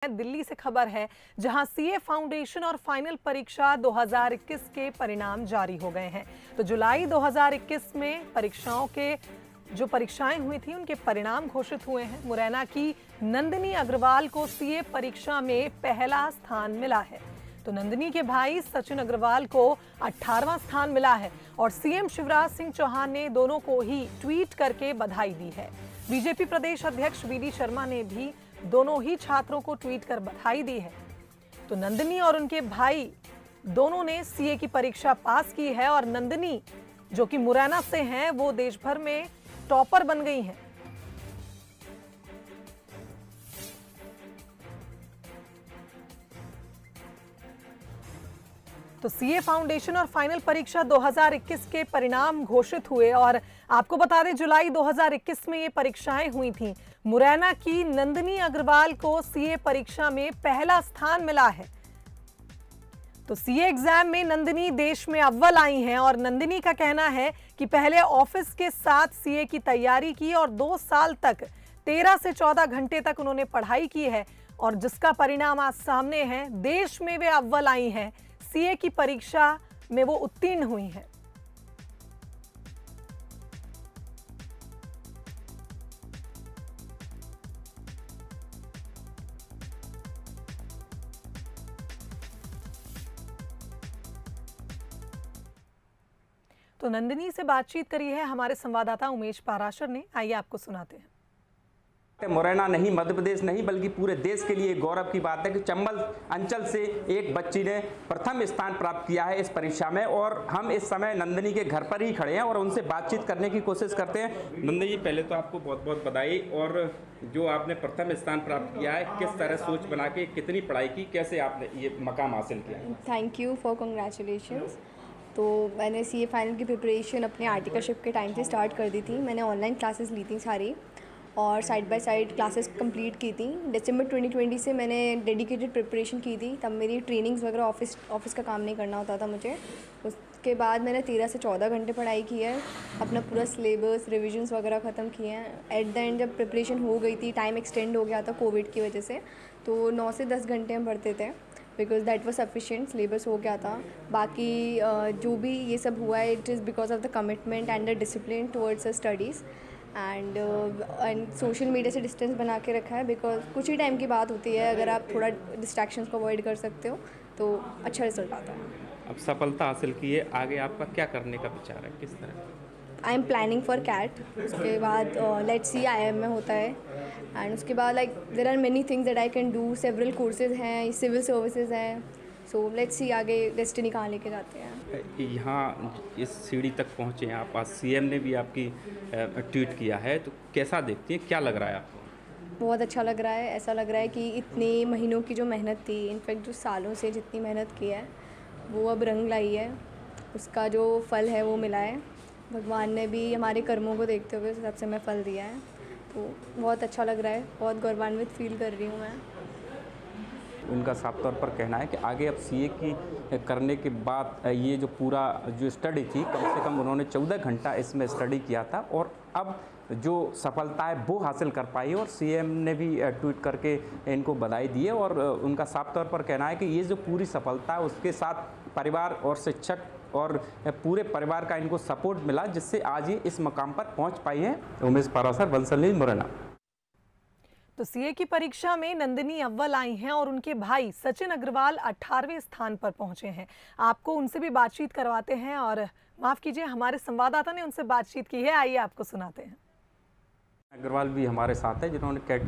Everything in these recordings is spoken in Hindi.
दिल्ली से खबर है जहां सीए फाउंडेशन और फाइनल परीक्षा 2021 के परिणाम जारी हो गए हैं। तो जुलाई 2021 में परीक्षाओं के जो परीक्षाएं हुई थी उनके परिणाम घोषित हुए हैं। मुरैना की नंदिनी अग्रवाल को सीए परीक्षा में पहला स्थान मिला है। तो नंदिनी के भाई सचिन अग्रवाल को 18वां स्थान मिला है और सीएम शिवराज सिंह चौहान ने दोनों को ही ट्वीट करके बधाई दी है। बीजेपी प्रदेश अध्यक्ष वीडी शर्मा ने भी दोनों ही छात्रों को ट्वीट कर बधाई दी है। तो नंदिनी और उनके भाई दोनों ने सीए की परीक्षा पास की है और नंदिनी जो कि मुरैना से हैं वो देश भर में टॉपर बन गई हैं। तो सीए फाउंडेशन और फाइनल परीक्षा 2021 के परिणाम घोषित हुए और आपको बता दें जुलाई 2021 में ये परीक्षाएं हुई थी। मुरैना की नंदिनी अग्रवाल को सीए परीक्षा में पहला स्थान मिला है। तो सीए एग्जाम में नंदिनी देश में अव्वल आई हैं और नंदिनी का कहना है कि पहले ऑफिस के साथ सीए की तैयारी की और 2 साल तक 13 से 14 घंटे तक उन्होंने पढ़ाई की है और जिसका परिणाम आज सामने है। देश में वे अव्वल आई हैं, सीए की परीक्षा में वो उत्तीर्ण हुई हैं। तो नंदिनी से बातचीत करी है हमारे संवाददाता उमेश पाराशर ने। आइए आपको सुनाते हैं। मुरैना नहीं, मध्य प्रदेश नहीं बल्कि पूरे देश के लिए गौरव की बात है कि चंबल अंचल से एक बच्ची ने प्रथम स्थान प्राप्त किया है इस परीक्षा में और हम इस समय नंदिनी के घर पर ही खड़े हैं और उनसे बातचीत करने की कोशिश करते हैं। नंदिनी जी, पहले तो आपको बहुत बहुत बधाई। और जो आपने प्रथम स्थान प्राप्त किया है, किस तरह सोच बना के कितनी पढ़ाई की, कैसे आपने ये मकाम हासिल किया? Thank you for congratulations. तो मैंने सीए फाइनल की प्रिपरेशन अपने आर्टिकलशिप के टाइम से स्टार्ट कर दी थी। मैंने ऑनलाइन क्लासेस ली थी सारी और side by side classes complete की थी। दिसंबर 2020 से मैंने डेडिकेटेड प्रिपरेशन की थी। तब मेरी ट्रेनिंग्स वगैरह ऑफिस का काम नहीं करना होता था मुझे। उसके बाद मैंने 13 से 14 घंटे पढ़ाई की है, अपना पूरा सिलेबस रिविजन्स वगैरह ख़त्म किए हैं। एट द एंड जब प्रिपरेशन हो गई थी, टाइम एक्सटेंड हो गया था कोविड की वजह से, तो 9 से 10 घंटे हम पढ़ते थे because that was sufficient. Syllabus हो गया था। बाकी जो भी ये सब हुआ है, it is because of the commitment and the discipline towards the studies and social media से डिस्टेंस बना के रखा है बिकॉज कुछ ही टाइम की बात होती है। अगर आप थोड़ा डिस्ट्रैक्शंस को अवॉइड कर सकते हो तो अच्छा रिजल्ट आता है। अब सफलता हासिल की है, आगे आपका क्या करने का विचार है, किस तरह? I am planning for CAT. उसके बाद लेट्स सी IIM में होता है एंड उसके बाद like there are many things that I can do. Several courses हैं, सिविल सर्विसेज हैं। सो लेट्स सी आगे डेस्टिनी कहाँ लेके जाते हैं। यहाँ इस सीढ़ी तक पहुँचे हैं आप, आज सीएम ने भी आपकी ट्वीट किया है, तो कैसा देखती हैं, क्या लग रहा है आपको? बहुत अच्छा लग रहा है। ऐसा लग रहा है कि इतने महीनों की जो मेहनत थी, इनफैक्ट जो सालों से जितनी मेहनत की है वो अब रंग लाई है। उसका जो फल है वो मिला है। भगवान ने भी हमारे कर्मों को देखते हुए सबसे हमें फल दिया है। तो बहुत अच्छा लग रहा है, बहुत गौरवान्वित फील कर रही हूँ मैं। उनका साफ तौर पर कहना है कि आगे अब सीए की करने के बाद ये जो पूरा जो स्टडी थी, कम से कम उन्होंने 14 घंटा इसमें स्टडी किया था और अब जो सफलता है वो हासिल कर पाई और सीएम ने भी ट्वीट करके इनको बधाई दी है। और उनका साफ तौर पर कहना है कि ये जो पूरी सफलता है उसके साथ परिवार और शिक्षक और पूरे परिवार का इनको सपोर्ट मिला, जिससे आज ये इस मकाम पर पहुंच पाई है। उमेश पाराशर, बंसल न्यूज़, मुरैना। तो सीए की परीक्षा में नंदिनी अव्वल आई हैं और उनके भाई सचिन अग्रवाल 18वें स्थान पर पहुंचे हैं। आपको उनसे भी बातचीत करवाते हैं और माफ कीजिए हमारे संवाददाता ने उनसे बातचीत की है। आइए आपको सुनाते हैं। अग्रवाल भी हमारे साथ है जिन्होंने कैट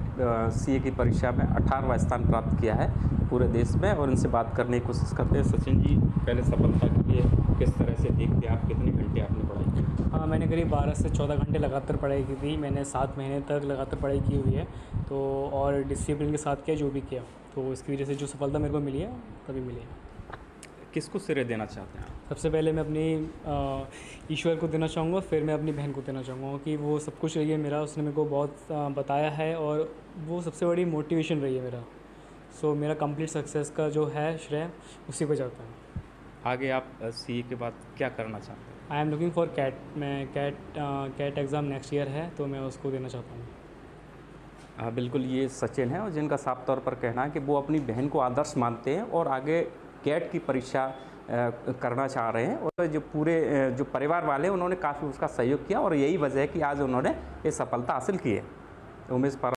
सीए की परीक्षा में 18वां स्थान प्राप्त किया है पूरे देश में, और इनसे बात करने की कोशिश करते हैं। सचिन जी, पहले सफलता की है, किस तरह से देखते हैं आप, कितने घंटे आपने पढ़ाई की? हाँ, मैंने करीब 12 से 14 घंटे लगातार पढ़ाई की थी। मैंने 7 महीने तक लगातार पढ़ाई की हुई है, तो और डिसिप्लिन के साथ किया जो भी किया, तो इसकी वजह से जो सफलता मेरे को मिली है तभी मिली है। किसको श्रेय देना चाहते हैं आप? सबसे पहले मैं अपनी ईश्वर को देना चाहूँगा, फिर मैं अपनी बहन को देना चाहूँगा कि वो सब कुछ रही है मेरा। उसने मेरे को बहुत बताया है और वो सबसे बड़ी मोटिवेशन रही है मेरा। सो मेरा कंप्लीट सक्सेस का जो है श्रेय उसी को जाता है। आगे आप सीए के बाद क्या करना चाहते हैं? I am looking for CAT. मैं कैट एग्ज़ाम नेक्स्ट ईयर है, तो मैं उसको देना चाहता हूँ। हाँ बिल्कुल, ये सचिन है और जिनका साफ तौर पर कहना है कि वो अपनी बहन को आदर्श मानते हैं और आगे कैट की परीक्षा करना चाह रहे हैं। और जो पूरे जो परिवार वाले हैं उन्होंने काफ़ी उसका सहयोग किया और यही वजह है कि आज उन्होंने ये सफलता हासिल की है। उमेश